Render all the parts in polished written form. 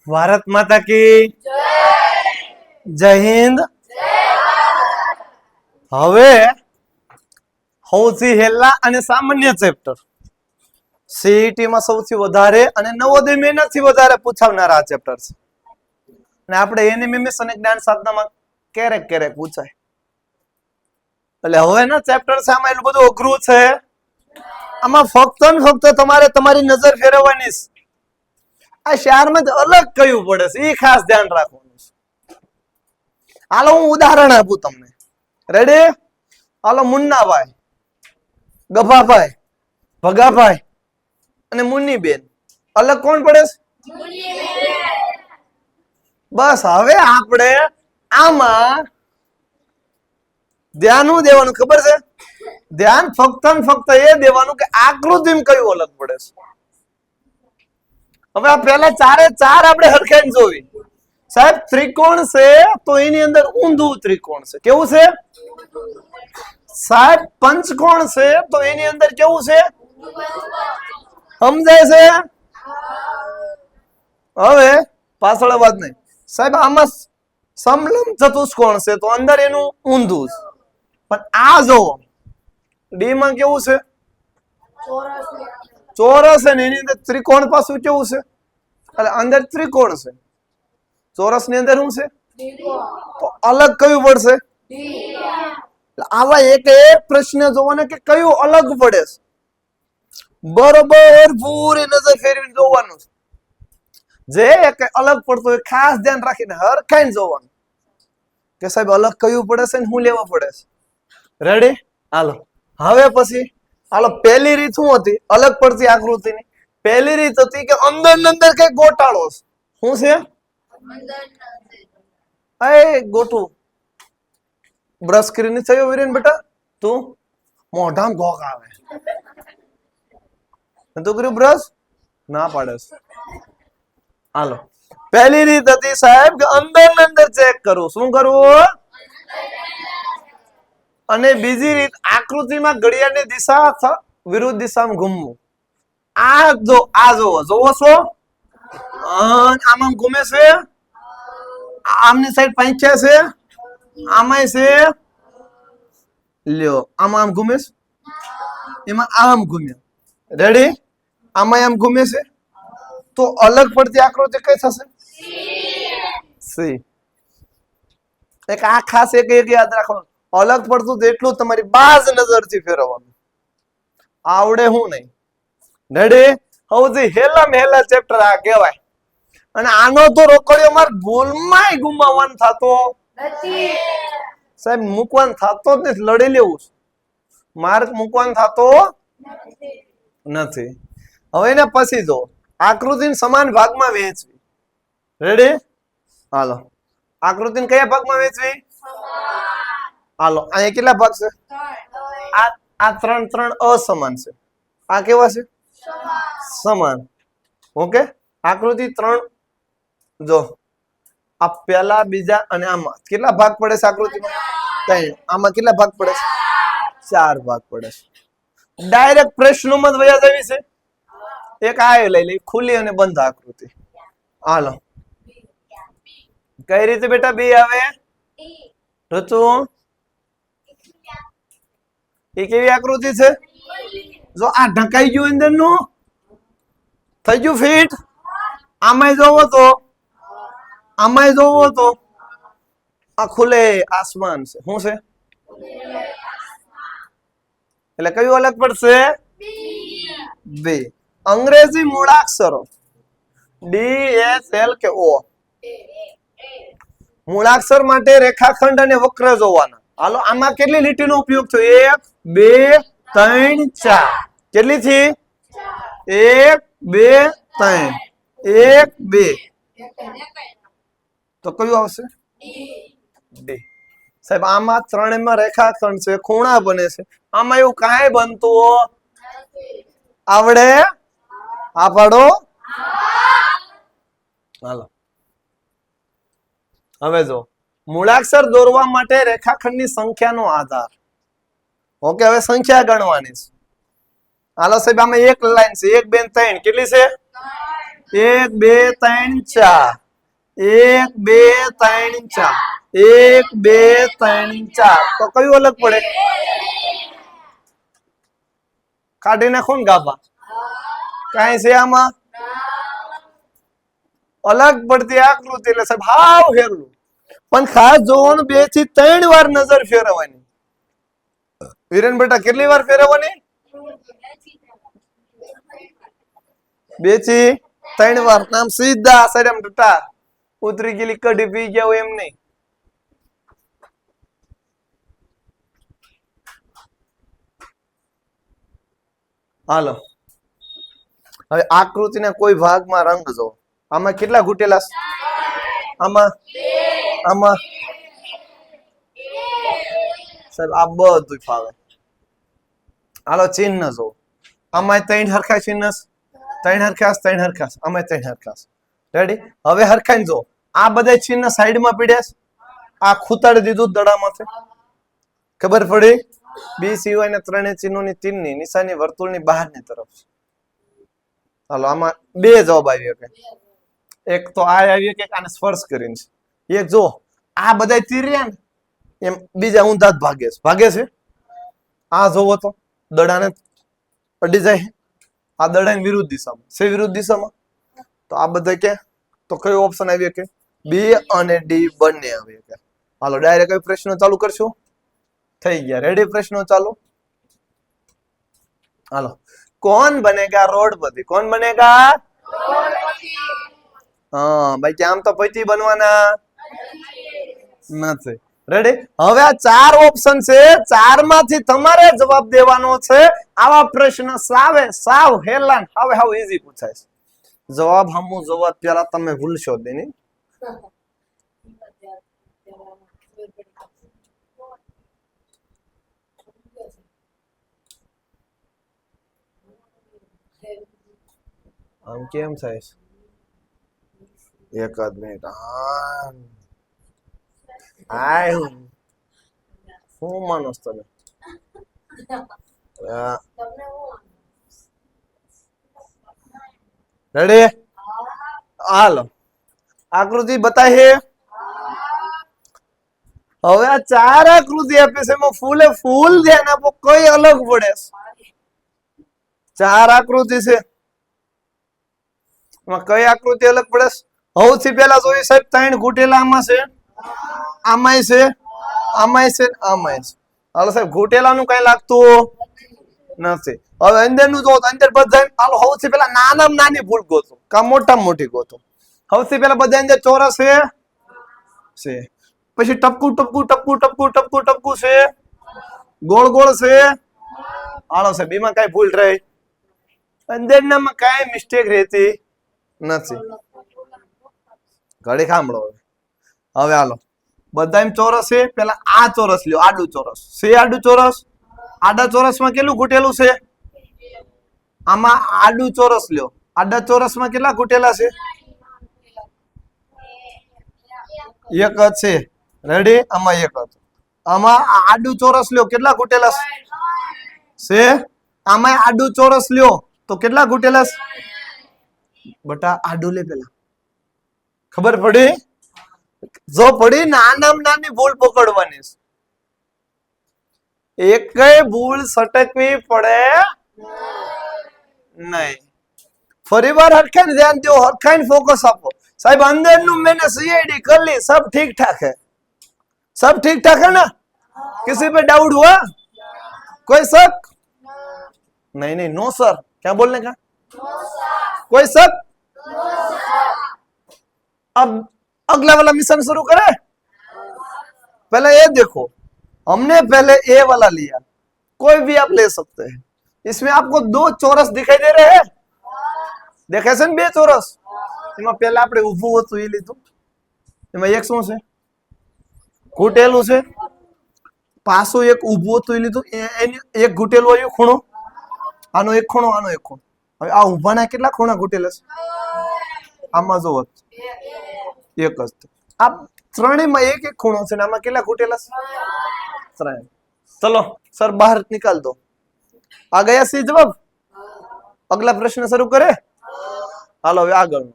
ભારત માતા કી જય હિન્દ. હવે સૌથી હેલા અને સામાન્ય ચેપ્ટર સીઈટી માં સૌથી વધારે અને નવોદય મહેનતથી વધારે પૂછાવનારા આ ચેપ્ટર છે. અને આપણે એનએમએમએસ અને જ્ઞાન સાધનામાં ક્યારેક ક્યારેક પૂછાય. એટલે હવે ના ચેપ્ટર છે આમાં એટલું બધું અઘરું છે. આમાં ફક્ત ને ફક્ત તમારે તમારી નજર ફેરવવાની છે. આ શહેરમાં અલગ કયું પડે છે એ ખાસ ધ્યાન રાખવાનું છે. હાલો હું ઉદાહરણ આપું તમને. રેડી? હાલો મુન્નાભાઈ, ગભાભાઈ, ભગાભાઈ અને મુન્નીબેન અલગ કોણ પડે છે? બસ હવે આપણે આમાં ધ્યાન શું દેવાનું ખબર છે? ધ્યાન ફક્ત ને ફક્ત એ દેવાનું કે આકૃતિમાં કયું અલગ પડે છે. હવે આ પહેલા ચારે ચાર આપણે હરખાઈને જોવી. સાહેબ ત્રિકોણ છે તો એની અંદર ઊંધું ત્રિકોણ છે. કેવું છે? સાહેબ પંચકોણ છે તો એની અંદર કેવું છે? સમજાય છે? હવે પાછળ વાત નહીં. સાહેબ આમાં સમલંબ ચતુષ્કોણ છે તો અંદર એનું ઊંધું છે. પણ આ જો ડી માં કેવું છે? ચોરસ છે ને એની અંદર ત્રિકોણ પાછું કેવું છે? એટલે અંદર ત્રિકોણ છે. ચોરસ ની અંદર શું છે? તો અલગ કયું પડશે? આવા એક એક પ્રશ્ન જોવાના કે કયું અલગ પડે છે. બરોબર પૂરી નજર ફેરવીને જોવાનું છે. જે એક અલગ પડતું હોય ખાસ ધ્યાન રાખીને હરખાઈને જોવાનું કે સાહેબ અલગ કયું પડે છે ને શું લેવા પડે છે. રેડી? હાલો હવે પછી હાલો પહેલી રીત શું હતી અલગ પડતી આકૃતિની? પહેલી રીત હતી કે અંદર ને અંદર કઈ ગોટાળો છે. શું છે? એ ગોટું બ્રશ કરીને થયો વીરેન બેટા તું મોઢામાં ઘોક આવે તું કર્યું બ્રશ ના પાડે છે. હાલો પહેલી રીત હતી સાહેબ કે અંદર ને અંદર ચેક કરવું. શું કરવું? અને બીજી રીત આકૃતિમાં ઘડિયાળની દિશા વિરુદ્ધ દિશામાં ઘૂમવું. આ જોવો છો આમાં ઘૂમે છે. આમની સાઈડ પાંચ્યા છે. આમાં છે લ્યો આમાં આમ ઘૂમે છે. એમાં આમ ઘૂમ્યા. રેડી? આમાં આમ ઘૂમે છે તો અલગ પડતી આકૃતિ કઈ થશે? સી. એક આ ખાસ એક યાદ રાખવાનું. અલગ પડતું એટલું તમારી બાજ નજરથી ફેરવવાનું. આવડે હું નહીં. રેડી? સૌથી હેલામાં હેલા ચેપ્ટર આ કહેવાય. અને આનો તો રોકડિયો માર ભૂલમાંય ગુમાવવાનો થતો નથી. સાહેબ મૂકવાનું થતો જ નથી. લડી લેવું. માર્ક મૂકવાનું થતો નથી. હવે એને પછી જો આકૃતિને સમાન ભાગમાં વહેંચવી. રેડી? હાલો આકૃતિને કયા ભાગમાં વહેંચવી? હાલો અહીંયા કેટલા ભાગ છે? આ ત્રણ ત્રણ અસમાન છે. આ કેવા છે? સમાન. ઓકે આકૃતિ ત્રણ જો આ પહેલા બીજા અને આમાં કેટલા ભાગ પડે છે આકૃતિમાં? 3. આમાં કેટલા ભાગ પડે છે? 4 ભાગ પડે છે. ડાયરેક્ટ પ્રશ્નોમાં જ વયા જવી છે. એક આ લઈ લે ખુલ્લી અને બંધ આકૃતિ. હાલો કઈ રીતે બેટા બી આવે? ઋતુ એ કેવી આકૃતિ છે? જો આ ઢકાઈ ગયું અંદર નું થઈ ગયું ફિટ. આમાંય જોવો તો આ ખુલે આસમાન છે. શું છે? એટલે કયું અલગ પડશે? બે. અંગ્રેજી મૂળાક્ષરો DSL કે O. મૂળાક્ષર માટે રેખાખંડ અને વક્ર જોવાના. હાલો આમાં કેટલી લીટીનો ઉપયોગ થયો? 1 2 3 4. કેટલી થી? 1 2 3 1 2. તો કયું આવશે? ડી. સાહેબ આમાં ત્રણેયમાં રેખાખંડ છે, ખૂણા બને છે. આમાં એવું કાંઈ બનતું આવડે? આ પાડો. હાલો હવે જો મૂળાક્ષર દોરવા માટે રેખાખંડની સંખ્યાનો આધાર. ઓકે હવે સંખ્યા ગણવાની છે. હાલો સાહેબ આમાં એક લાઈન છે 1 2 3 કેટલી છે 1 2 3 4 1 2 3 4 1 2 3 4 તો કયું અલગ પડે કાઢી નાખો ને ગાભા કાંઈ છે આમાં અલગ પડતી આકૃતિ એટલે સાહેબ હાવ હેરલું પણ ખાસ જોવાનું 2 થી 3 વાર નજર ફેરવવાની વિરેન બેટા કેટલી વાર ફેરવવાની 2 થી 3 વાર નામ સીધા સરેમ ટટા ઉતરી ગયેલી કઢી પી ગયા હોય એમ નહીં હાલો હવે આકૃતિના કોઈ ભાગમાં રંગ જો આમાં કેટલા ઘૂંટેલા આમાં આમાં સાહેબ આ બધું ફાવે હાલો ચિહ્ન જો આમાં 3 હરખા ચિહ્ન 3 હરખાસ આમાં 3 હરખાસ રેડી હવે હરખાઈને જો આ બધા ચિહ્ન સાઈડમાં પીડ્યા આ ખૂતાડી દીધું દડામાંથી ખબર પડી બી સિવાય ને ત્રણેય ચિહ્નોની તીરની નિશાની વર્તુળની બહારની તરફ હાલો આમાં બે જવાબ આવી શકે એક તો આ આવી કે આને સ્પર્શ કરીને એક જો આ બધા તીર રહ્યા ને એમ બીજા ઊંધા જ ભાગે છે આ જોવો તો દડાને અડી જાય આ દડાની વિરુદ્ધ દિશામાં છે વિરુદ્ધ દિશામાં તો આ બધા કે તો કયો ઓપ્શન આવી કે બી અને ડી બંને આવી કે હાલો ડાયરેક્ટ કઈ પ્રશ્નો ચાલુ કરશું થઈ ગયા રેડી પ્રશ્નો ચાલુ હાલો कौन बनेगा रोडपति कौन बनेगा हाँ भाई क्या हम तो पति बनवाना નથી રેડી હવે આ ચાર ઓપ્શન છે ચાર માંથી તમારે જવાબ દેવાનો છે આવા પ્રશ્ન સાવ હેલાન હવે હાવ ઈઝી પૂછાય છે જવાબ હમુ જવાબ પેલા તમે ભૂલશો જ નહીં આમ કેમ થાય એક જ મિનિટ હાય હું માનો તમે રેડી હાલો આકૃતિ બતાવી હવે આ ચાર આકૃતિ આપે છે એમાં ફૂલે ફૂલ ધ્યાન આપો કઈ અલગ પડે ચાર આકૃતિ છે કઈ આકૃતિ અલગ પડે સૌથી પહેલા જોઈએ સાહેબ 3 ઘૂંટેલા આમાં છે આમાંય છે આમાંય છે આમાંય છે હાલો સાહેબ ઘૂંટેલાનું કઈ લાગતું નથી હવે અંદરનું જો અંદર બધા હાલો સૌથી પહેલા નાનામાં નાની ભૂલ ગોતો કા મોટામાં મોટી ગોતો સૌથી પહેલા બધા અંદર ચોરસ છે પછી ટપકું ટપકું ટપકું ટપકું ટપકું ટપકું છે ગોળ ગોળ છે હાલો સાહેબ એમાં કઈ ભૂલ રહી અંદરનામાં કઈ મિસ્ટેક રહેતી નથી ઘડી સાંભળો હવે હાલો બધા એમ ચોરસ છે પેલા આ ચોરસ લ્યો આડું ચોરસ છે આડું ચોરસ આડા ચોરસમાં કેટલું ઘૂંટેલું છે આમાં આડું ચોરસ લ્યો આડા ચોરસમાં કેટલા ઘૂંટેલા છે એક જ છે રેડી આમાં એક જ આમાં આડું ચોરસ લ્યો કેટલા ઘૂંટેલા છે આમાં આડું ચોરસ લ્યો તો કેટલા ઘૂંટેલા બટા આડું લે પેલા ખબર પડી જો પડી નાનામાં નાની ભૂલ પકડવાની એકય ભૂલ સટકવી પડે નહીં ફરીવાર હરખાઈને ધ્યાન દો હરખાઈને ફોકસ આપો સાહેબ અંદરનું मैंने सीआईडी कर ली सब ठीक ठाक है सब ठीक ठाक है ना किसी पे डाउट हुआ कोई शक नहीं नहीं नो सर क्या बोलने का कोई शक अब अगला वाला मिशन शुरू करें पहले ये देखो हमने पहले ए वाला लिया कोई भी आप ले सकते हैं इसमें आपको 2 चौरस दिखाई दे रहे हैं देखे છે ને 2 ચોરસ એમાં પહેલા આપણે ઊભું હતું એ લીધું એમાં એક શું છે ઘૂંટેલું છે પાછું એક ઊભું હતું એ લીધું એક ઘૂંટેલું આવ્યું ખૂણો આનો એક ખૂણો આનો એક ખૂણો હવે આ ઊભાના કેટલા ખૂણા ઘૂંટેલા છે આમાં જો એક જ આ ત્રણેયમાં એક એક ખૂણો છે ને આમાં કેટલા ઘૂંટેલા છે 3 चलो सर बाहर निकाल दो आ गया सी जवाब અગલા પ્રશ્ન શરૂ કરે. હાલો હવે આગળ.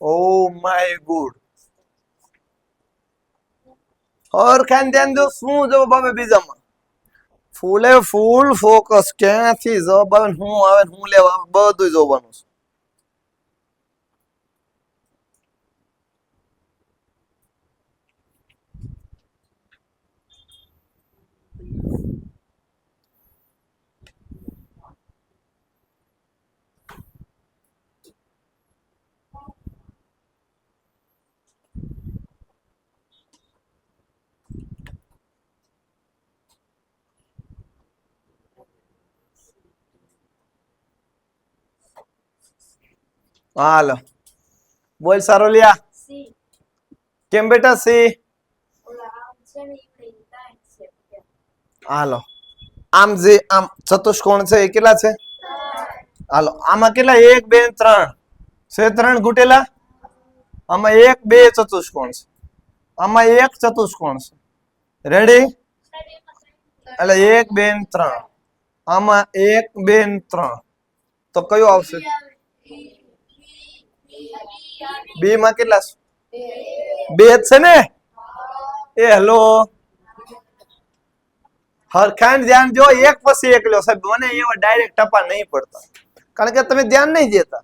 Oh my good. और खान ध्यान दो શું જવાબ આવે બીજામાં. ફૂલે ફૂલ ફોકસ ક્યાંથી જવાબ આવે હું આવે હું લેવા બધું જોવાનું છે. હાલો બોલ સારોલિયા. કેમ બેટા સી. હાલો આમ જે આમ ચતુષ્કોણ છે એ કેટલા છે. હાલો આમાં કેટલા 1 2 3 છે. 3 ઘૂંટેલા. આમાં 1 2 ચતુષ્કોણ છે. આમાં 1 ચતુષ્કોણ છે. રેડી. એટલે 1 2 3 આમાં 1 2 3 તો કયો આવશે. બી માં કેટલા બે છે ને. એ હેલો હરખાન ધ્યાન જો એક પછી એક લ્યો સાહેબ. મને એવા ડાયરેક્ટ ટપા નહીં પડતા કારણ કે તમે ધ્યાન નહીં દેતા.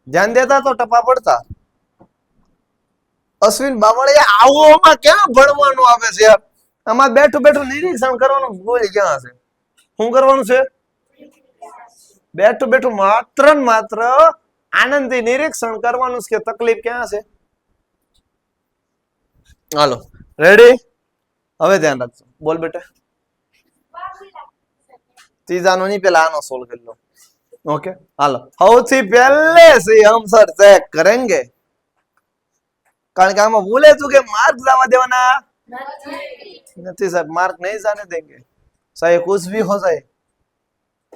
ધ્યાન દેતા તો ટપા પડતા. અશ્વિન બાવળિયા આવોમાં ક્યાં ભણવાનું આવે છે યાર. આમાં બેઠું બેઠું નિરીક્ષણ કરવાનું ભૂલ ક્યાં છે. શું કરવાનું છે. બેઠું બેઠું માત્ર ને માત્ર આનંદથી નિરીક્ષણ કરવાનું છે. તકલીફ ક્યાં છે. હાલો રેડી. હવે ધ્યાન રાખજો. બોલ બેટા. ત્રીજાનો નહીં પેલા આનો સોલ્વ કરી લો. ओके हालो સૌથી પહેલે से हम सर चेक करेंगे કારણ કે આમાં બોલે તું કે માર્ક જવા દેવાના નથી સાહેબ. मार्क नहीं जाने देंगे चाहे कुछ भी हो जाए.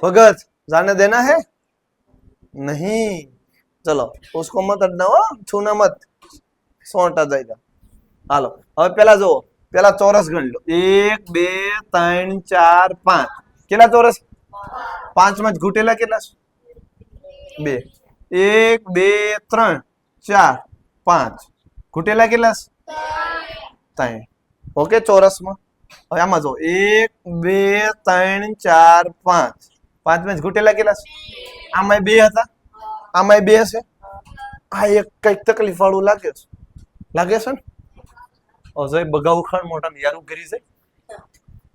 भगत जाने देना है नहीं. चलो उसको मत अड़ना हो. छूना मत. सोटा जाएगा. हालो હવે પેલા જો પેલા ચોરસ ગણ લો. 1 2 3 4 5 કેટલા ચોરસ. 5 માં ઘૂટેલા કેટલા છે. 2 1 2 3 4 5 ઘૂટેલા કેટલા છે. 3. ઓકે ચોરસ માં. હવે આમાં જો 1 2 3 4 5 5 માં ઘૂટેલા કેટલા છે. આમાં 2 હતા. આમાં 2 છે. આ એક કઈક તકલીફ વાળું લાગે છે. લાગે છે ને. અજય બગાઉ ખાન મોટા યારું કરી છે.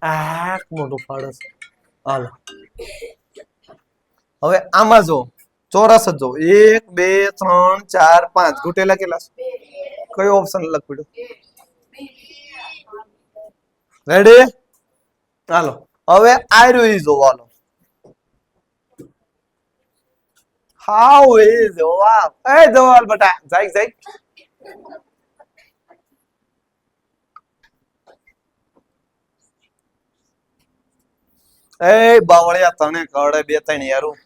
આ મોટું ફાડે છે. હાલો હવે આમાં જો ચોરસ જ જો 1 2 3 4 5 ઘૂટેલા કેટલા છે. કયો ઓપ્શન લખ પડ્યો. રેડી. હાલો હવે આર્યુ ઈ જો. હાલો હાઉ ઇઝ જવાબ. એ જવાબ બટા જાય જાય. એ બાવળિયા તને કડે 2 3 યારું.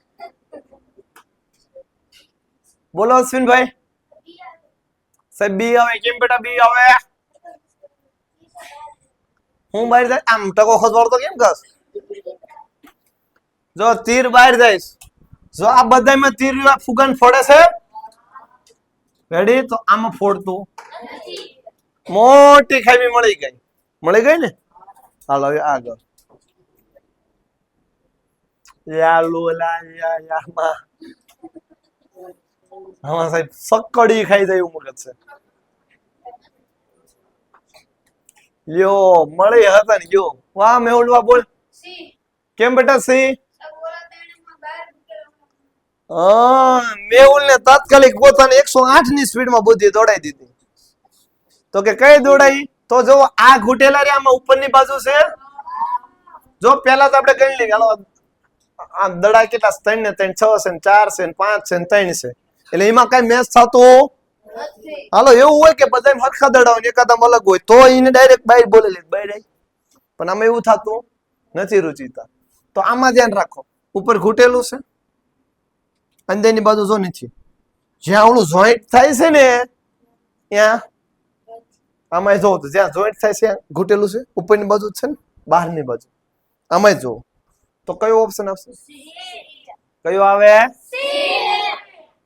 બોલો અશ્વિનભાઈ. સાહેબ બી આવે. કેમ બેટા બી આવે. હું બહાર જાય આમ ટકો ખોજવાળતો કેમ કસ. જો તીર બહાર જાય. જો આ બધામાં તીર ફુગાન ફોડે છે. રેડી તો આમાં ફોડતું મોટી ખામી મળી ગઈ. મળી ગઈ ને. હાલો હવે આગળ. હા સાહેબ સકડી ખાઈ જાય એવું મગજ છે. લ્યો મળી હતા ને ગયો. વાહ મેહુલવા બોલ. કેમ બેટા સી. મેહુલ ને તાત્કાલિક પોતાની 108 ની સ્પીડમાં બુદ્ધિ દોડાઈ દીધી. તો કે કઈ દોડાઈ તો જો આ ઘૂટેલા રે આમાં ઉપરની બાજુ છે. જો પેલા તો આપણે ગણી લઈએ. હાલો આ દડા કેટલા 3 ને 3 6 છે ને 4 છે ને 5 છે ને 3 છે. એટલે એમાં કઈ મેચ થતું. હાલો એવું હોય કે બધા હરખા દડા હોય એકાદમ અલગ હોય તો એને ડાયરેક્ટ બાય બોલે લે બાય. પણ આમાં એવું થતું નથી રુચિતા. તો આમાં ધ્યાન રાખો. ઉપર ઘૂટેલું છે. અંદરની બાજુ જો નથી. જ્યાં ઓલું જોઈન્ટ થાય છે ને ત્યાં આમાં જો જ્યાં જોઈન્ટ થાય છે ઘૂટેલું છે. ઉપરની બાજુ છે ને બહારની બાજુ. આમાં જો તો કયો ઓપ્શન આવશે? કયો આવે?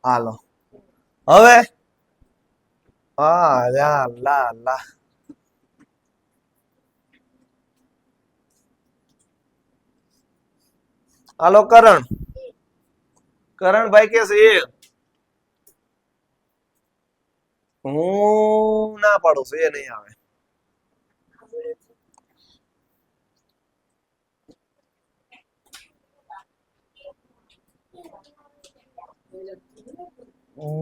હાલો હવે હા લા લા લા હાલો કરણભાઈ કે છે હું ના પાડું છું એ નહીં આવે.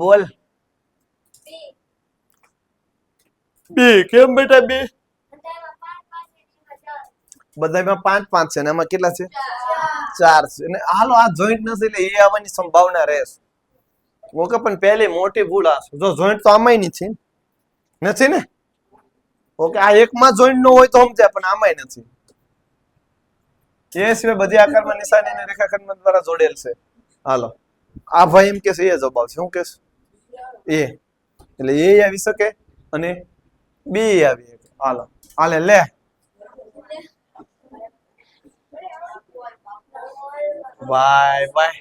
બોલ બે કેમ બેટા બે? બધામાં 5-5 છે ને એમાં કેટલા છે? 4 છે. અને હાલો આ જોઈન્ટ નથી એટલે એ આવવાની સંભાવના રહેશે. ઓકે પણ પહેલી મોટી ભૂલ આ જો જોઈન્ટ તો આમાંય નથી ને. ઓકે આ એકમાં જોઈન્ટ નો હોય તો સમજાય પણ આમાંય નથી. એ સિવાય બધી આકારમાં નિશાની અને રેખાખંડ દ્વારા જોડેલ છે. હાલો આ ભાઈ એમ કે છે એ જવાબ આવશે. શું કે એ એટલે એ આવી શકે અને બી આવી શકે. હાલો હાલે લે બાય બાય.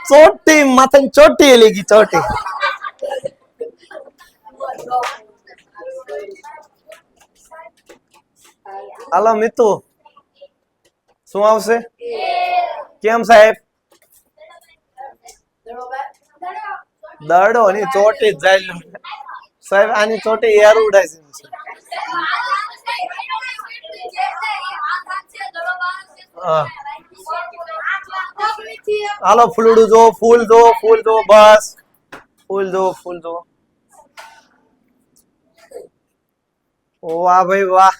ચોટી માથે ચોટી લેગી ચોટી. હાલો મિતુ શું આવશે? કેમ સાહેબ? દડો ની ચોટી જાય સાહેબ. આની ચોટી યાર ઉડાય છે. હાલો ફૂલડું જો ફૂલ જો બસ ફૂલ જો. વાહ ભાઈ વાહ.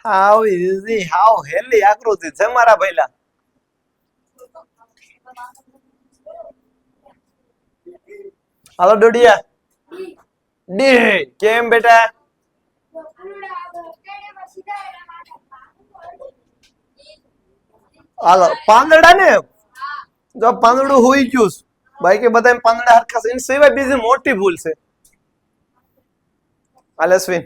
હાઉ ઇઝી હાઉ હેલી આકૃતિ છે મારા ભઈલા. હાલો ડોડિયા ડી કેમ બેટા? હાલો પાંદડા ને જો પાંદડું હોઈ ગયું બાકી બધા પાંદડા હરખા છે. એની સિવાય બીજી મોટી ભૂલ છે. અશ્વિન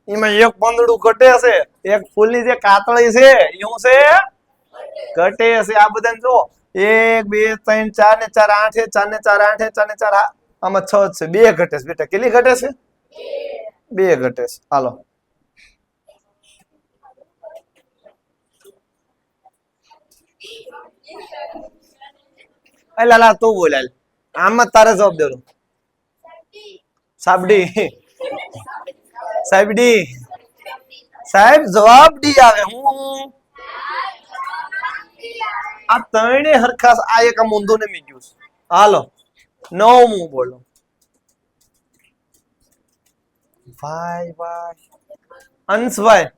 એમાં એક પાંદડું ઘટે છે. એક ફૂલની જે કાતળી છે એવું છે ઘટે છે. આ બધા જો 1 2 3 4 ને 4 8 4 ને 4 8 4 ને 4 આમાં 6 છે. 2 ઘટે છે બેટા. કેટલી ઘટે છે? 2 ઘટે છે. હાલો લાલા તું બોલ આમાં તારે જવાબ દેલો. સાબડી સાહેબડી સાહેબ જવાબ ડી આવે. હું આ ત્રણે હરખા આ એક ઊંધું ને મી ગયું. હાલો 9મું બોલો. ભાઈ અંશભાઈ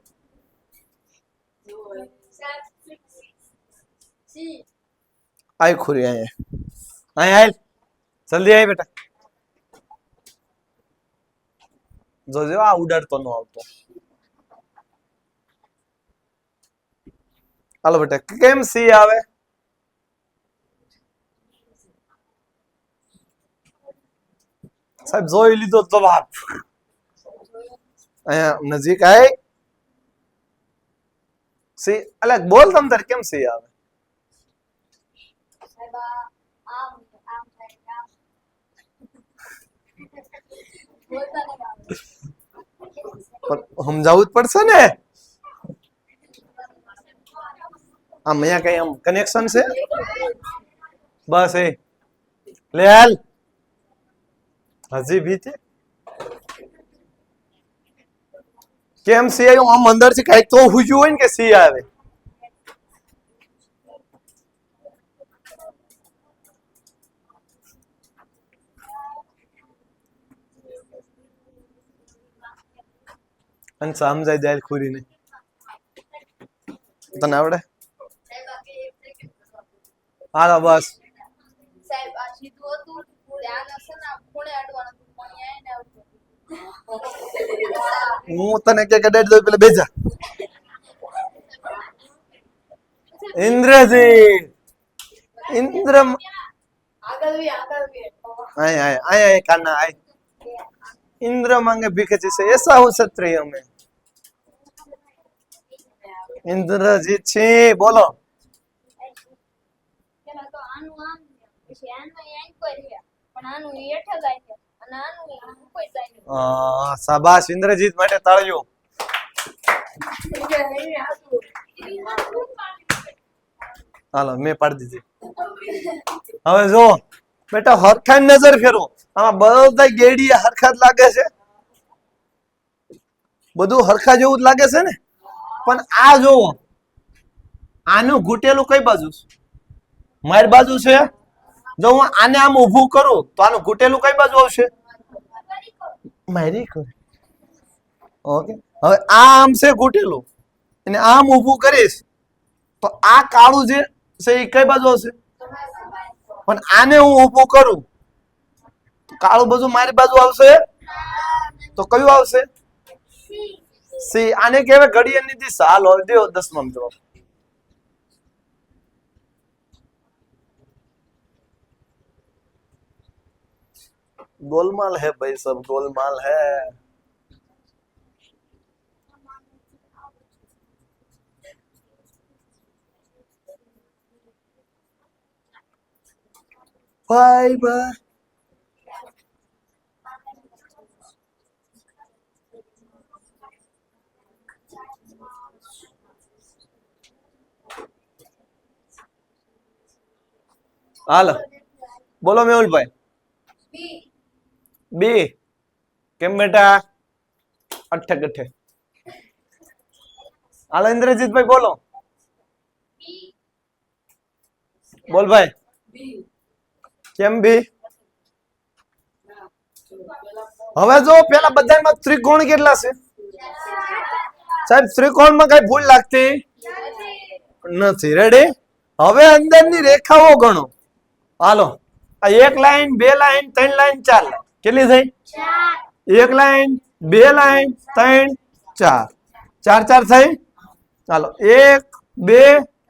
આય ખુરી આય જલ્દી આય બેટા. જોજો આ ઉડાડતો નો આવતો. હાલો બેટા કેમ સી આવે? સાહેબ જોઈ લીધો જવાબ. અહીંયા નજીક આય સી અલે બોલ તમ તાર કેમ સી આવે? સમજાવવું જ પડશે ને. આમ અહીંયા કઈ આમ કનેક્શન છે બસ એ લે હાલ. હજી ભી કેમ સી આવ્યું? આમ અંદર થી કઈક તો હુજ્યું હોય ને કે સી આવે. અને સમજાય જાય ખુરીને. તને આવડે? હાલો બસ. હું તને કે કદાચ દો પેલા બેજા. ઇન્દ્રજી ઇન્દ્ર आए आए आए आए कान्हा आए इंद्र मांगे भीख जिसे ऐसा हो क्षत्रिय में इंद्रजीत છે બોલો શાબાશ ઇન્દ્રજીત માટે તાળીઓ હાલો મેં પાડી દીધી હવે જો બેટા હરખા નજર ફેરવો આમાં બધા ગેડીયા હરખા જ લાગે છે બધું હરખા જેવું જ લાગે છે ને પણ આ જોવો આનું ઘૂંટેલું કઈ બાજુ છે મારી બાજુ છે જો હું આને આમ ઊભું કરું તો આનું ઘૂંટેલું કઈ બાજુ આવશે મારી ઓકે હવે આમ છે ઘૂંટેલું અને આમ ઊભું કરીશ તો આ કાળું જે છે એ કઈ બાજુ આવશે પણ આને હું ઊભું કરું કાળું બધું મારી બાજુ આવશે તો કયું આવશે સી આને કહેવાય ઘડિયાળની દિશા હાલો દેવો 10માં જવાબ गोलमाल है भाई सब गोलमाल है बाय बाय हाल बोलो मेहुल भाई बी केम बेटा अठे गठे हाल इंद्रजीत भाई बोलो बोल भाई केम बी હવે જો પેલા બધામાં ત્રિકોણ કેટલા છે સાહેબ ત્રિકોણમાં કઈ ભૂલ લાગતી નથી રેડી હવે અંદરની રેખાઓ ગણો હાલો આ એક લાઈન બે લાઈન ત્રણ લાઈન ચાર લાઈન કેટલી થઈ એક લાઈન બે લાઈન ત્રણ ચાર ચાર ચાર થઈ ચાલો એક બે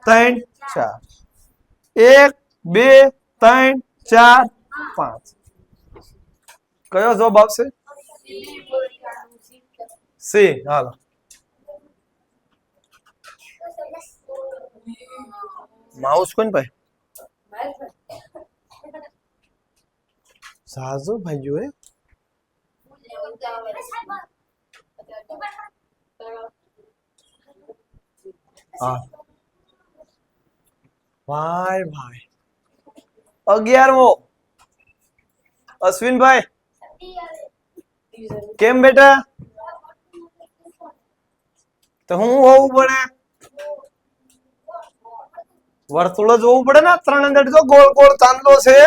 ત્રણ ચાર એક બે ત્રણ ચાર પાંચ કયો જવાબ આવશે સી હાલો માઉસ કોણ ભાઈ साजो भाइयों है भाई भाई 11वो अश्विन भाई केम बेटा तो हूँ होવું પડે વર્તુળ જોવું પડે ને ત્રણ અંદર જો ગોળ ગોળ ચાંદલો છે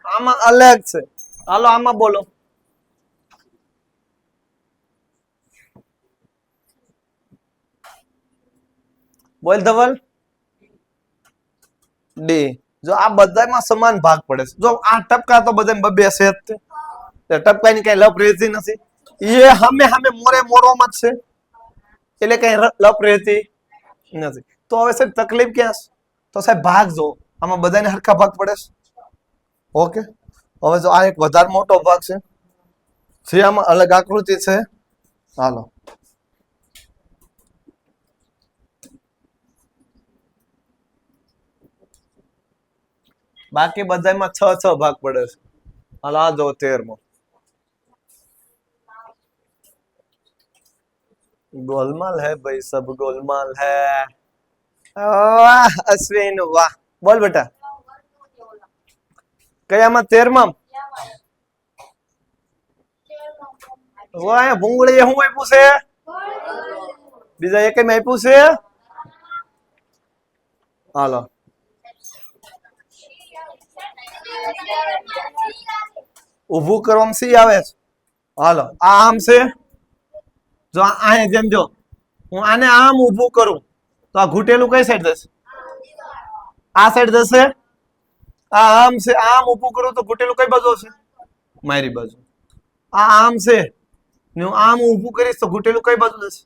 આમાં અલગ છે હાલો આમાં બોલો બોલ ધવલ ડી જો આ બધામાં સમાન ભાગ પડે છે જો આ ટપકા તો બધા બબે છે ટપકાની કઈ લપ રહેતી નથી એ હમે હમે મોરે મોરોમાં જ છે એટલે કઈ લપ રહેતી નથી તો હવે સાહેબ તકલીફ ક્યાં છે તો સાહેબ ભાગ જો આમાં બધાને હરખા ભાગ પડે છે ओके હવે જો આ એક વધારે મોટો ભાગ છે જે આમાં અલગ આકૃતિ છે હાલો બાકી બધામાં 6 ભાગ પડે છે હાલો આ જો 13મો गोलमाल है भाई सब गोलमाल है वाह अश्विन वाह बोल बेटा કયામાં 13માં વાય ભૂંગળી હું આપ્યું છે બીજા એકેમાં આપ્યું છે હાલો ઊભું કરવામાં સી આવે છે હાલો આ આમ છે જો આ જેમ જો હું આને આમ ઊભું કરું તો આ ઘૂંટેલું કઈ સાઈડ જશે આ સાઈડ જશે આમ છે આમ ઊભું કરું તો ઘૂંટેલું કઈ બાજુ હશે મારી બાજુ આ આમ છે ને હું આમ ઊભું કરીશ તો ઘૂંટેલું કઈ બાજુ જશે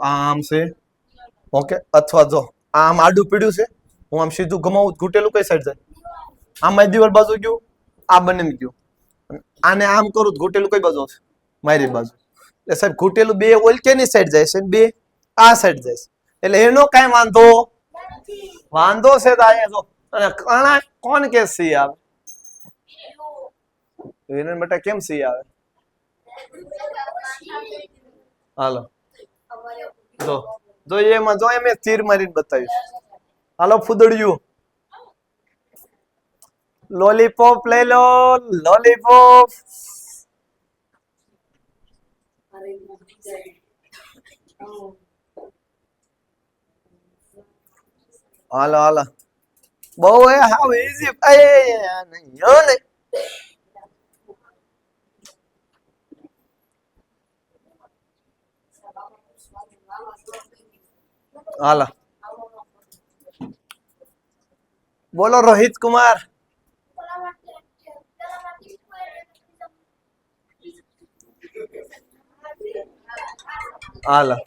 આમ છે ઓકે અથવા જો આમ આડું પીડ્યું છે હું આમ સીધું ઘમાવું ઘૂંટેલું કઈ સાઈડ જાય આમાં દિવાલ બાજુ ગયું, આ બંને ગયું. આને આમ કરું ઘૂંટેલું કઈ બાજુ આવશે? મારી બાજુ. એટલે સાહેબ ઘૂંટેલું બે ઓલ કેની સાઈડ જાય છે? બે આ સાઈડ જાય છે. એટલે એનો કઈ વાંધો વાંધો છે તો અહીંયા જો. અને કણા કોણ કે સી આવે? એના માટે કેમ સી આવે? હાલો જો જો એમાં જો મેં તીર મારીને બતાવ્યું. હાલો ફૂદડિયું લોલીપોપ લઈ લો, લોલીપોપ. હાલો હાલો બહુ એ હાવ ઈઝી. હાલો બોલો રોહિત કુમાર. હાલો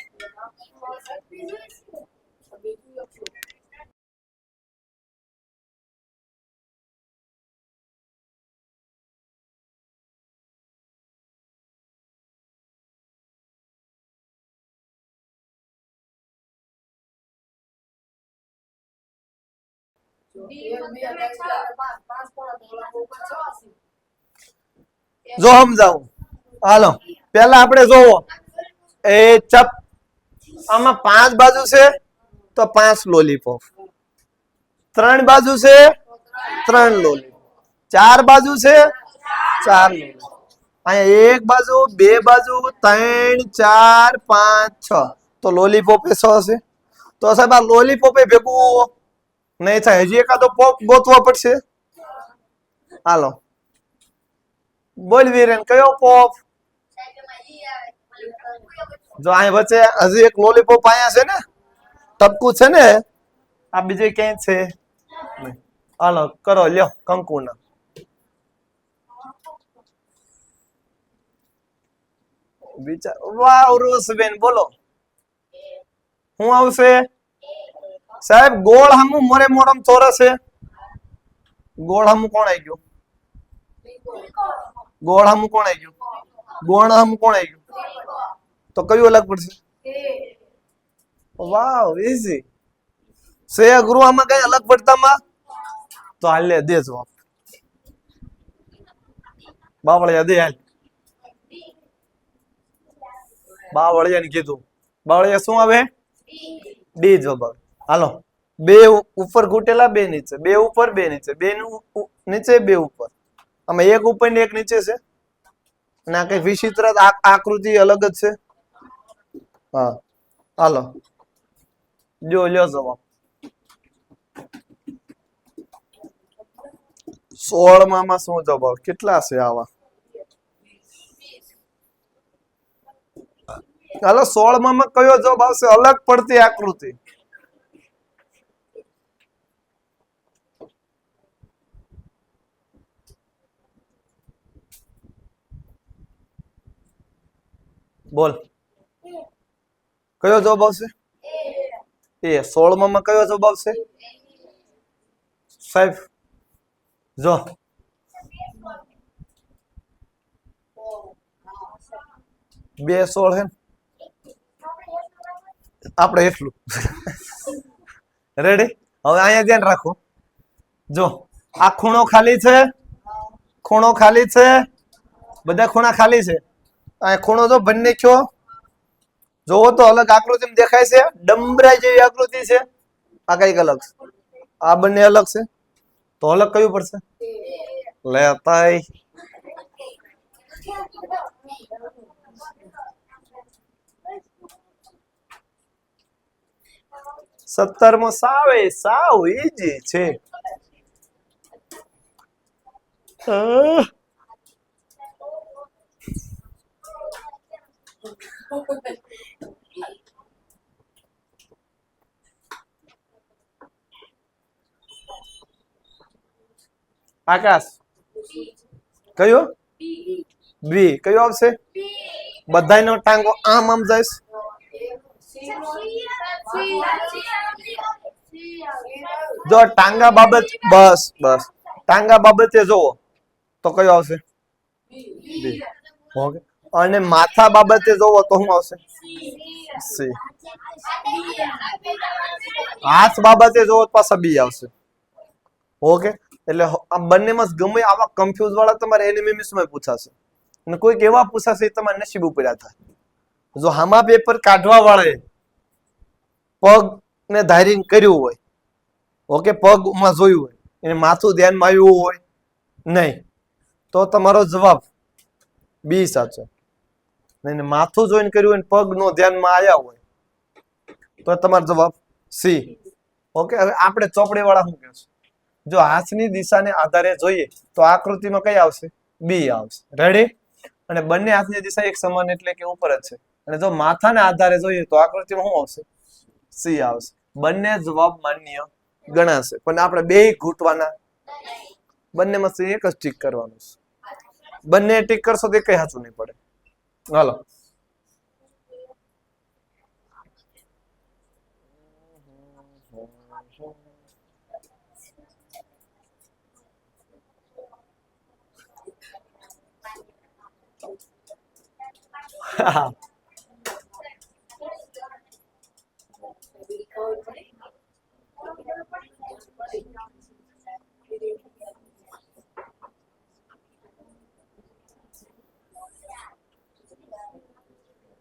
જો સમજાવું. હાલો પેલા આપણે જોવો એ ચપ આમાં 5 બાજુ છે તો 5 લોલીપોપ, 3 બાજુ છે 3 લોલીપોપ, 4 બાજુ છે 4 લોલીપોપ. અહીંયા 1 બાજુ 2 બાજુ 3 4 5 6 તો લોલીપોપ એ 6 હશે. તો સાહેબ આ લોલીપોપ એ ભેગું નહીં થાય. હજી એકાદો પોપ ગોતવો પડશે. હાલો બોલ વીરેન કયો પોપ? જો અહીં વચ્ચે હજી એક લોલીપોપ અહીંયા છે ને, ટપકું છે ને. આ બીજે ક્યાંય છે? હાલો કરો લ્યો કંકુના. વિચાર. વાહ રોશબેન બોલો શું આવશે? સાહેબ ગોળ હામું મોરે મોરમ ચોરસ છે. ગોળ હામું કોણ આવી ગયું? ગોળ હામું કોણ આવી ગયું? ગોળ હામું કોણ આવી ગયું? તો કયું અલગ પડશે? વાવ ઈઝી સે ગુરુ. આમાં કઈ અલગ પડતામાં તો હાલ લે દે જવાબ. બાવળિયા દે હાલ. બાવળિયા ને કીધું. બાવળિયા શું આવે? ડી જવાબ આવે. હાલો બે ઉપર ઘૂંટેલા, બે નીચે, બે ઉપર બે નીચે, બે નીચે બે ઉપર. આમાં એક ઉપર ને એક નીચે છે. અને આ કઈ વિચિત્ર આકૃતિ અલગ જ છે. હા હાલો જો લ્યો જવાબ. 16 માં શું જવાબ? કેટલા છે આવા? હાલો 16 માં કયો જવાબ આવશે? અલગ પડતી આકૃતિ. બોલ કયો જવાબ આવશે? એ 16 માં કયો જવાબ આવશે સાહેબ? જો બે 16 હે આપણે એટલું. રેડી? હવે અહીંયા ધ્યાન રાખો. જો આ ખૂણો ખાલી છે, ખૂણો ખાલી છે, બધા ખૂણા ખાલી છે. આ ખૂણો જો બંને કયો જોવો તો અલગ આકૃતિ દેખાય છે. ડમરા જેવી આકૃતિ છે. આ કઈક અલગ છે. આ બંને અલગ છે તો અલગ કયું પડશે? લેતાય 17 સાવે સાવ ઈજી છે. આકાશ કયો? બી કયો આવશે? બધાયનો ટાંગો આમ આમ જાય. જો ટાંગા બાબત બસ બસ ટાંગા બાબતે જોવો તો કયો આવશે? બી. ઓકે. અને માથા બાબતે જોવો તો શું આવશે? સી. હાથ બાબતે જોવો તો પાછા બી આવશે. ઓકે. એટલે આ બંનેમાં ગમે આવા કન્ફ્યુઝ વાળા તમારે એનિમેમિસમાં પૂછાશે અને કોઈક એવા પૂછાશે તમારે નસીબ ઉપર થાય. જો આમાં પેપર કાઢવા વાળાએ પગ ને ધારીને કર્યું હોય, ઓકે, પગમાં જોયું હોય, એને માથું ધ્યાનમાં આવ્યું હોય નહીં, તો તમારો જવાબ બી સાચો. નહીં માથું જોઈને કર્યું હોય, પગ નો ધ્યાનમાં આવ્યા હોય તો તમારો જવાબ સી. ઓકે. હવે આપણે ચોપડી વાળા શું કહેશું? જો હાથની દિશાને આધારે જોઈએ તો આકૃતિમાં કઈ આવશે? બી આવશે. રેડી? અને બંને હાથની દિશા એક સમાન એટલે કે ઉપર જ છે. અને જો માથાને આધારે જોઈએ તો આકૃતિમાં શું આવશે? સી આવશે. બંને જવાબ માન્ય ગણાશે. પણ આપણે બે ઘૂંટવાના, બંનેમાં એક જ ટીક કરવાનું છે. બંને ટીક કરશો તો કઈ સાચું નહીં પડે. હાલો.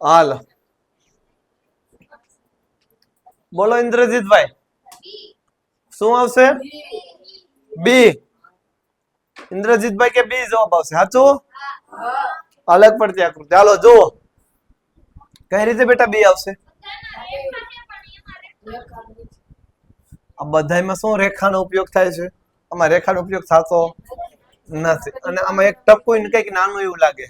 હાલ બોલો ઇન્દ્રજીતભાઈ, શું આવશે? બી. ઇન્દ્રજીતભાઈ કે બી જવાબ આવશે? સાચું? અલગ પડતી આકૃતિ. ચાલો જુઓ કઈ રીતે બેટા બી આવશે? આ બધામાં શું રેખાનો ઉપયોગ થાય છે? આમાં રેખાનો ઉપયોગ થતો નથી. અને આમાં એક ટપકું કઈક નાનું એવું લાગે.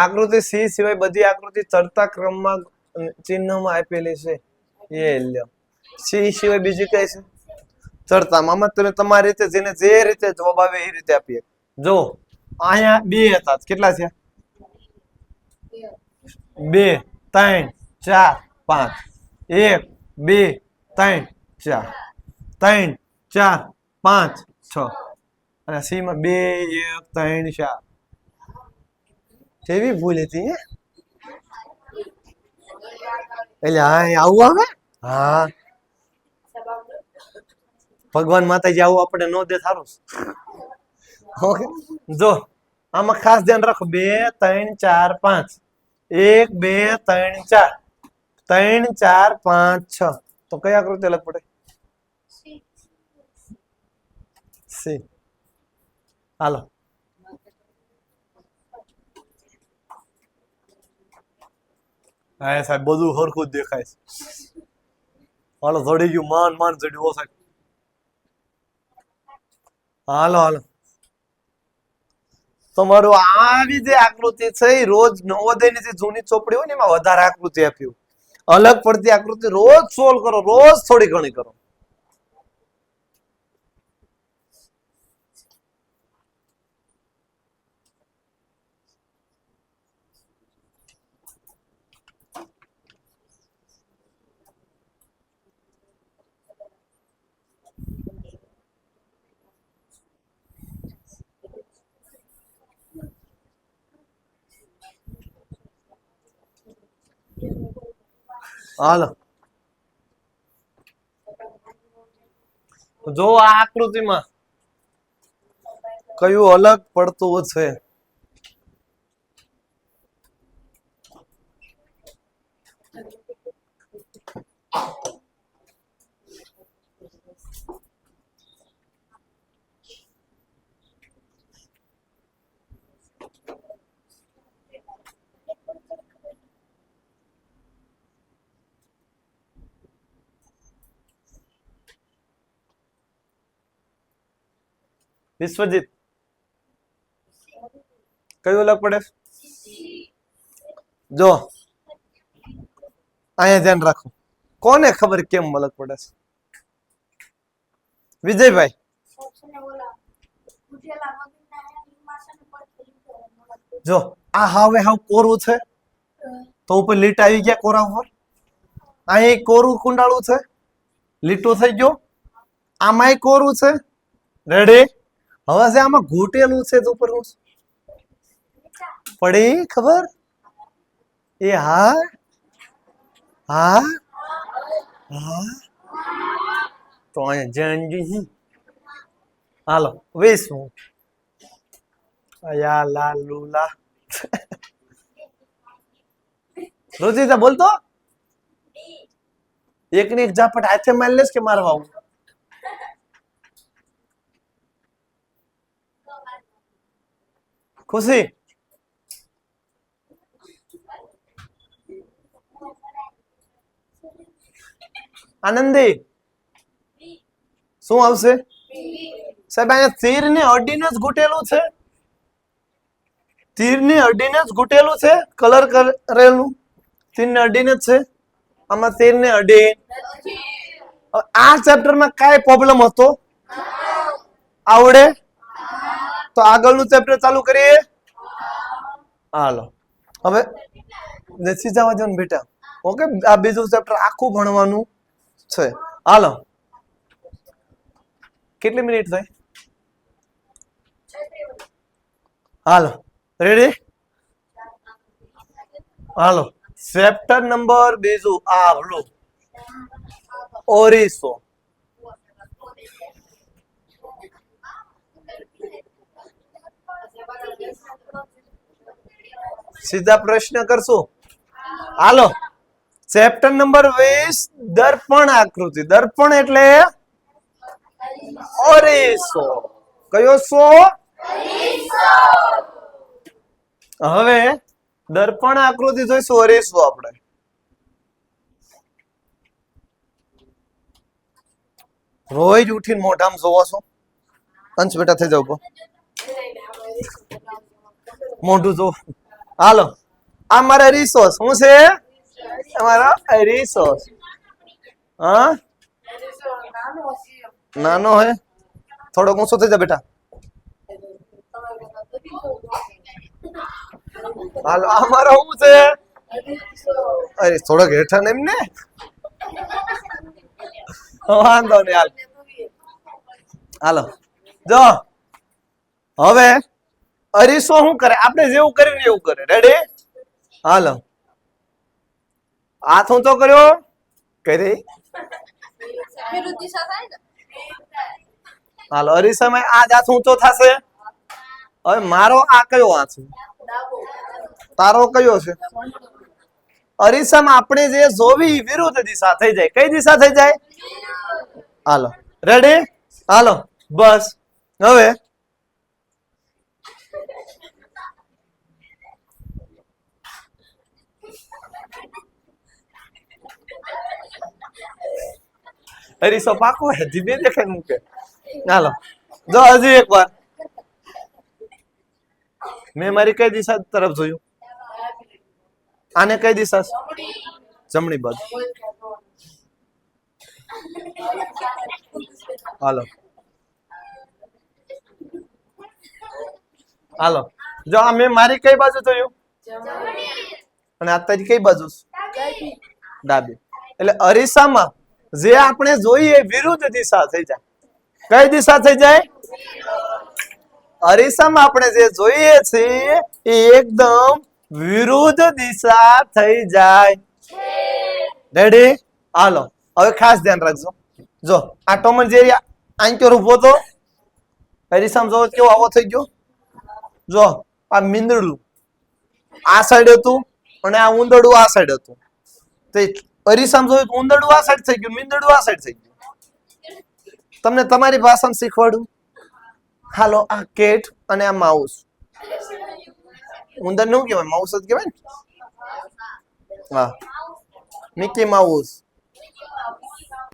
આકૃતિ સી સિવાય બધી આકૃતિ ચડતા ક્રમમાં ચિહ્નમાં આપેલી છે. એ લ્યો. સી સિવાય બીજી કઈ છે? ચડતા. આમાં તમે તમારી રીતે જેને જે રીતે જવાબ આવે એ રીતે આપીએ. જો અહીંયા બે હતા, કેટલા થયા? 2 3 4 5. 1 2 3 4 3 4 5 6. અને સી માં 2 1 3 4. કેવી ભૂલ હતી હે? એટલે હા આવું આવે. હા ભગવાન માતાજી આવું આપણે નો દે સારું. ઓકે. જો આમાં ખાસ ધ્યાન રાખો. 2 3 4 5. 1 2 3 4. 3 4 5 6. તો કઈ આકૃતિ અલગ પડે? સી. હાલો. હા સાહેબ બધું સરખું જ દેખાય છે. હાલો જડી ગયું. માન જડ્યું સાહેબ. હાલો હાલો. તમારું આવી જે આકૃતિ છે એ રોજ નવોદયની જે જૂની ચોપડી હોય ને એમાં વધારે આકૃતિ આપ્યું. અલગ પડતી આકૃતિ રોજ સોલ્વ કરો, રોજ થોડી ઘણી કરો. હાલો જો આ આકૃતિમાં કયું અલગ પડતું છે? વિશ્વજીત કયું અલગ પડે? જો અહીંયા ધ્યાન રાખો. કોને ખબર કેમ અલગ પડે છે? વિજયભાઈ જો આ હવે હાવ કોરું છે તો ઉપર લીટ આવી ગયા કોરા ઉપર. અહીં કોરું કુંડાળું છે, લીટો થઈ ગયો. આમાંય કોરું છે, રેડી? હવે જે આમાં ઘૂંટેલું છે તો ઉપર પડી ખબર? એ હા હા હા તો અહીંયા જંજી હાલો 20 યા લા લુલા રોજીતા બોલતો એક ને એક ઝાપટ હાથે મારી લેશ કે મારવા આવું? ખુશી આનંદી શું આવશે સાહેબ? અહીંયા તીર ને અડીને જ ઘૂંટેલું છે. તીર ને અડીને જ ઘૂંટેલું છે. કલર કરેલું તીર ને અડીને જ છે. આમાં તીર ને અડી આ ચેપ્ટર માં કઈ પ્રોબ્લેમ હતો? આવડે તો આગળનું ચેપ્ટર ચાલુ કરીએ. હાલો હવે નથી જવા દો ને બેટા. ઓકે આ બીજું ચેપ્ટર આખું ભણવાનું છે. હાલો કેટલી મિનિટ થઈ? હાલો રેડી? હાલો ચેપ્ટર નંબર બીજું આવડું ઓરિસો. સીધા પ્રશ્ન કરશું. હાલો ચેપ્ટર નંબર 20 દર્પણ આકૃતિ. દર્પણ એટલે ઓરિસો. કયો સો? હવે દર્પણ આકૃતિ જોઈશું. ઓરિસો આપણે રોજ ઉઠીને મોઢામાં જોવો છો? અંશ બેટા થઈ જાવ મોઢું જો. હાલો આ મારા રિસોર્સ શું છે? અમારા રિસોર્સ. હા નાનો હે થોડોક ઊંચો થઈ જા બેટા. હાલો આ મારો શું છે? અરે થોડોક હેઠા ને એમને વાંધો નહીં. હાલ હાલો જો હવે અરીસો શું કરે? આપણે જેવું કરીને એવું કરે. રેડી? હાલો હાથ ઊંચો કર્યો કરી. હાલો અરીસામાં આ હાથ ઊંચો થશે. હવે મારો આ કયો હાથ છે? તારો કયો છે? અરીસામાં આપણે જે જોવી વિરુદ્ધ દિશા થઈ જાય. કઈ દિશા થઈ જાય? હાલો રેડી? હાલો બસ હવે અરીસો પાકો હે ધીમે દેખાય મૂકે. હાલો જો હજી એક વાર મેં મારી કઈ દિશા તરફ જોયું? આને કઈ દિશા? જમણી બાજુ. હાલો હાલો જો આ મેં મારી કઈ બાજુ જોયું? અને આ તારી કઈ બાજુ? ડાબી. એટલે અરીસામાં જે આપણે જોઈએ વિરુદ્ધ દિશા થઈ જાય. કઈ દિશા થઈ જાય? અરીસામાં આપણે જે જોઈએ છીએ એ એકદમ વિરુદ્ધ દિશા થઈ જાય. રેડી? હાલો હવે ખાસ ધ્યાન રાખજો. જો આ ટોમ એન્ડ જેરી આંક્યો ઉભો તો અરીસામાં જો કેવો આવો થઈ ગયો. જો આ મીંદડું આ સાઈડ હતું અને આ ઉંદરડું આ સાઈડ હતું. તો અરીસામાં જોયું તો ઉંદરડું આ સાઈડ થઈ ગયું, મીંદડું આ સાઈડ થઈ ગયું. તમને તમારી ભાષામાં શીખવાડું. હાલો આ કેટ અને આ માઉસ. ઉંદર નું કહેવાય? માઉસ જ કહેવાય ને. હા મિકી માઉસ.